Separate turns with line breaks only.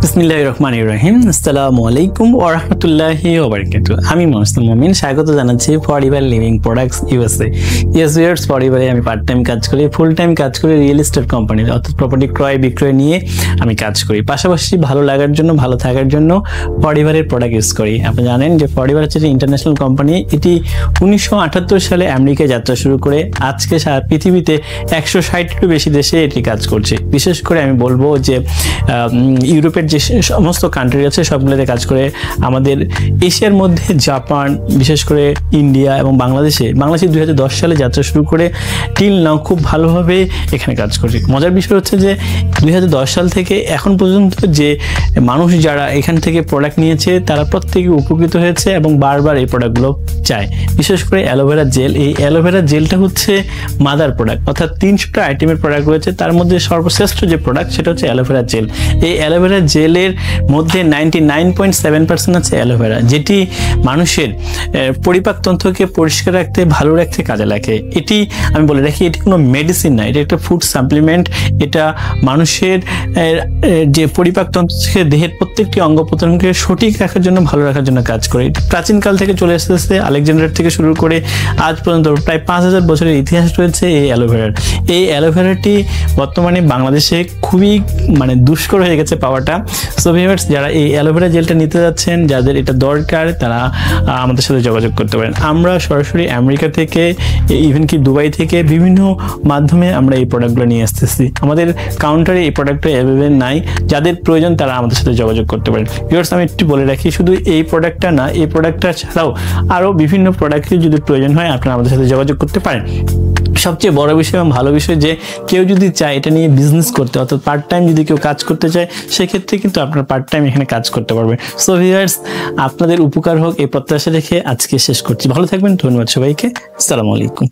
বিসমিল্লাহির রহমানির রহিম। আসসালামু আলাইকুম ওয়া রাহমাতুল্লাহি ওয়া বারাকাতুহু। আমি মোহাম্মদ মুমিন, স্বাগত জানাচ্ছি Forever Living Products USA. US ফরএভারে আমি পার্ট টাইম কাজ করি, ফুল টাইম কাজ করি রিয়েল এস্টেট কোম্পানিতে, অর্থাৎ প্রপার্টি ক্রয় বিক্রয় নিয়ে আমি কাজ করি। পাশাপাশি ভালো লাগার জন্য, ভালো থাকার জন্য ফরএভারের প্রোডাক্ট ইউজ করি। আপনি জানেন যে ফরএভার হচ্ছে একটি ইন্টারন্যাশনাল কোম্পানি। এটি 1978 সালে আমেরিকায় যাত্রা শুরু করে আজকে সারা পৃথিবীতে 160টিরও বেশি দেশে এটি কাজ করছে। বিশেষ করে আমি বলবো যে ইউরোপের যে সমস্ত কান্ট্রি আছে সবগুলোতে কাজ করে। আমাদের এশিয়ার মধ্যে জাপান, বিশেষ করে ইন্ডিয়া এবং বাংলাদেশে 2010 সালে যাত্রা শুরু করে টিল নাও খুব ভালোভাবে এখানে কাজ করছে। মজার বিষয় হচ্ছে যে 2010 সাল থেকে এখন পর্যন্ত যে মানুষ যারা এখান থেকে প্রোডাক্ট নিয়েছে তারা প্রত্যেকে উপকৃত হয়েছে এবং বারবার এই প্রোডাক্টগুলো চায়। বিশেষ করে অ্যালোভেরা জেল, এই অ্যালোভেরা জেলটা হচ্ছে মাদার প্রোডাক্ট, অর্থাৎ 300টা আইটেমের প্রোডাক্ট রয়েছে, তার মধ্যে সর্বশ্রেষ্ঠ যে প্রোডাক্ট সেটা হচ্ছে অ্যালোভেরা জেল। এই অ্যালোভেরা জেলের মধ্যে 99.7% আছে অ্যালোভেরা, যেটি মানুষের পরিপাকতন্ত্রকে পরিষ্কার রাখতে, ভালো রাখতে কাজে লাগে। এটি আমি বলে রাখি, এটি কোনো মেডিসিন না, এটা একটা ফুড সাপ্লিমেন্ট। এটা মানুষের যে পরিপাকতন্ত্রকে, দেহের প্রত্যেকটি অঙ্গ প্রত্যঙ্গকে সঠিক রাখার জন্য, ভালো রাখার জন্য কাজ করে। প্রাচীনকাল থেকে চলে আসতেছে, আলেকজান্ডার থেকে শুরু করে আজ পর্যন্ত প্রায় 5000 বছরের ইতিহাস রয়েছে এই অ্যালোভেরার। এই অ্যালোভেরাটি বর্তমানে বাংলাদেশে খুবই দুষ্কর হয়ে গেছে পাওয়াটা। সো ভিউয়ার্স, যারা এই অ্যালোভেরা জেলটা নিতে যাচ্ছেন, যাদের এটা দরকার, তারা আমাদের সাথে যোগাযোগ করতে পারেন। আমরা সরাসরি আমেরিকা থেকে, ইভেন কি দুবাই থেকে বিভিন্ন মাধ্যমে আমরা এই প্রোডাক্টগুলো নিয়ে আসতেছি। আমাদের কাউন্টারে এই প্রোডাক্টটা অ্যাভেলেবেল নাই, যাদের প্রয়োজন তারা আমাদের সাথে যোগাযোগ করতে পারেন। ভিউয়ার্স, আমি একটু বলে রাখি, শুধু এই প্রোডাক্টটা না, এই প্রোডাক্টটা ছাড়াও আরও বিভিন্ন প্রোডাক্টের যদি প্রয়োজন হয় আপনারা আমাদের সাথে যোগাযোগ করতে পারেন। সবচেয়ে বড় বিষয় এবং ভালো বিষয় যে কেউ যদি চায় এটা নিয়ে বিজনেস করতে, অর্থাৎ পার্ট টাইম যদি কেউ কাজ করতে চায়, সেক্ষেত্রে কিন্তু আপনার পার্ট টাইম এখানে কাজ করতে পারবেন। সো ভিউয়ার্স, আপনাদের উপকার হোক এই প্রত্যাশা রেখে আজকে শেষ করছি। ভালো থাকবেন, ধন্যবাদ সবাইকে। আসসালামু আলাইকুম।